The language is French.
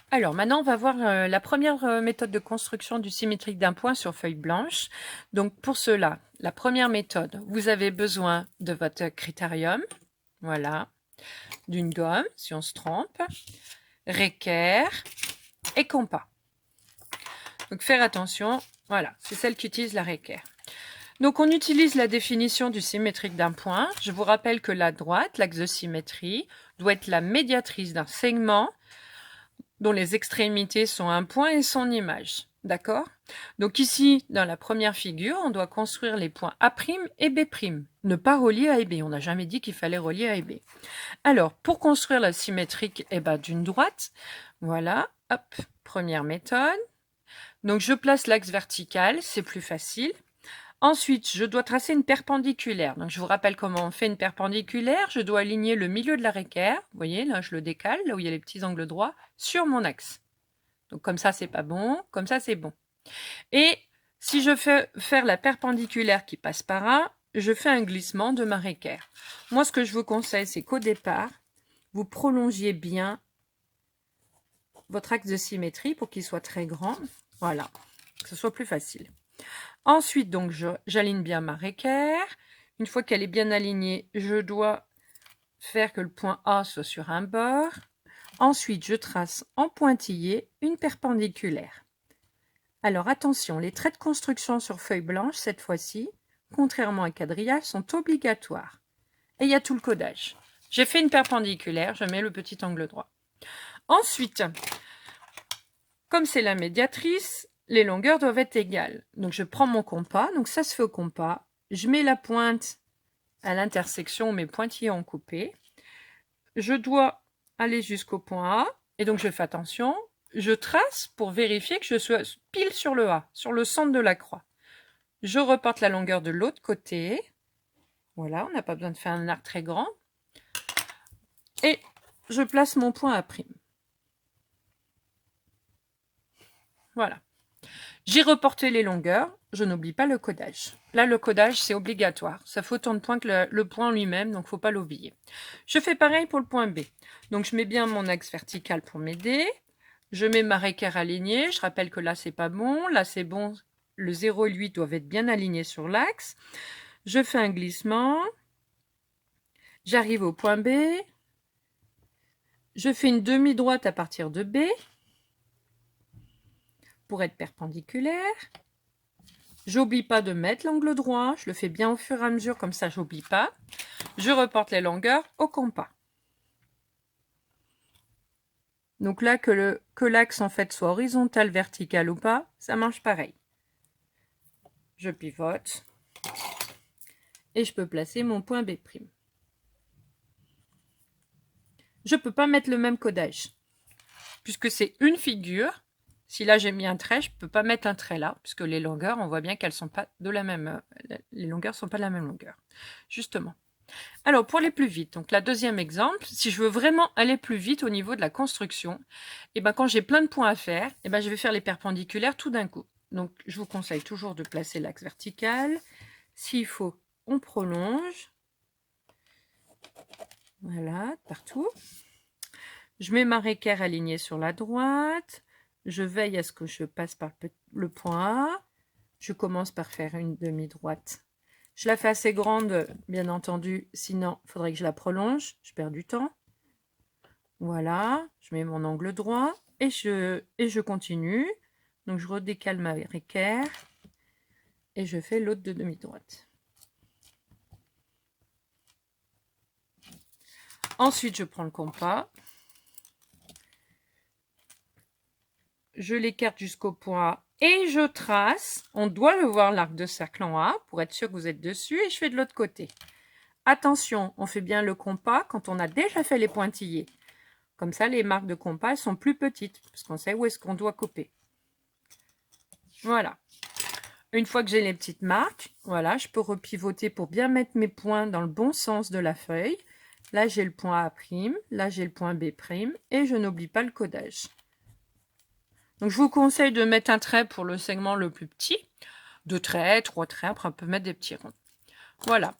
Alors maintenant, on va voir la première méthode de construction du symétrique d'un point sur feuille blanche. Donc pour cela, la première méthode, vous avez besoin de votre critérium, voilà, d'une gomme si on se trompe, réquer et compas. Donc faire attention, voilà, c'est celle qui utilise la réquer. Donc on utilise la définition du symétrique d'un point. Je vous rappelle que la droite, l'axe de symétrie, doit être la médiatrice d'un segment dont les extrémités sont un point et son image. D'accord? Donc ici, dans la première figure, on doit construire les points A' et B'. Ne pas relier A et B. On n'a jamais dit qu'il fallait relier A et B. Alors, pour construire la symétrique d'une droite, voilà, hop, première méthode. Donc je place l'axe vertical, c'est plus facile. Ensuite, je dois tracer une perpendiculaire. Donc, je vous rappelle comment on fait une perpendiculaire. Je dois aligner le milieu de la réquer. Vous voyez, là, je le décale, là où il y a les petits angles droits, sur mon axe. Donc, comme ça, c'est pas bon. Comme ça, c'est bon. Et si je fais faire la perpendiculaire qui passe par là, je fais un glissement de ma réquer. Moi, ce que je vous conseille, c'est qu'au départ, vous prolongiez bien votre axe de symétrie pour qu'il soit très grand. Voilà, que ce soit plus facile. Ensuite, donc, j'aligne bien ma réquer. Une fois qu'elle est bien alignée, je dois faire que le point A soit sur un bord. Ensuite, je trace en pointillé une perpendiculaire. Alors attention, les traits de construction sur feuille blanche, cette fois-ci, contrairement à quadrillage, sont obligatoires. Et il y a tout le codage. J'ai fait une perpendiculaire, je mets le petit angle droit. Ensuite, comme c'est la médiatrice, les longueurs doivent être égales. Donc je prends mon compas, donc ça se fait au compas. Je mets la pointe à l'intersection où mes pointillés ont coupé. Je dois aller jusqu'au point A, et donc je fais attention. Je trace pour vérifier que je sois pile sur le A, sur le centre de la croix. Je reporte la longueur de l'autre côté. Voilà, on n'a pas besoin de faire un arc très grand. Et je place mon point A'. Voilà. J'ai reporté les longueurs, je n'oublie pas le codage. Là, le codage, c'est obligatoire. Ça fait autant de points que le point lui-même, donc il ne faut pas l'oublier. Je fais pareil pour le point B. Donc, je mets bien mon axe vertical pour m'aider. Je mets ma réquer alignée. Je rappelle que là, c'est pas bon. Là, c'est bon. Le 0 et le 8 doivent être bien alignés sur l'axe. Je fais un glissement. J'arrive au point B. Je fais une demi-droite à partir de B pour être perpendiculaire. J'oublie pas de mettre l'angle droit, je le fais bien au fur et à mesure, comme ça j'oublie pas. Je reporte les longueurs au compas. Donc là, que l'axe en fait soit horizontal, vertical ou pas, ça marche pareil. Je pivote et je peux placer mon point B'. Je peux pas mettre le même codage, puisque c'est une figure. Si là j'ai mis un trait, je peux pas mettre un trait là, puisque les longueurs, on voit bien qu'elles sont pas de la même. Les longueurs sont pas de la même longueur, justement. Alors, pour aller plus vite, donc la deuxième exemple, si je veux vraiment aller plus vite au niveau de la construction, et quand j'ai plein de points à faire, je vais faire les perpendiculaires tout d'un coup. Donc, je vous conseille toujours de placer l'axe vertical. S'il faut, on prolonge. Voilà, partout. Je mets ma réquer alignée sur la droite. Je veille à ce que je passe par le point A. Je commence par faire une demi-droite. Je la fais assez grande, bien entendu, sinon il faudrait que je la prolonge. Je perds du temps. Voilà, je mets mon angle droit et je continue. Donc je redécale ma réquer et je fais l'autre de demi-droite. Ensuite, je prends le compas. Je l'écarte jusqu'au point A et je trace. On doit le voir, l'arc de cercle en A, pour être sûr que vous êtes dessus, et je fais de l'autre côté. Attention, on fait bien le compas quand on a déjà fait les pointillés. Comme ça, les marques de compas sont plus petites, parce qu'on sait où est-ce qu'on doit couper. Voilà. Une fois que j'ai les petites marques, voilà, je peux repivoter pour bien mettre mes points dans le bon sens de la feuille. Là, j'ai le point A', là, j'ai le point B', et je n'oublie pas le codage. Donc, je vous conseille de mettre un trait pour le segment le plus petit. 2 traits, 3 traits, après on peut mettre des petits ronds. Voilà.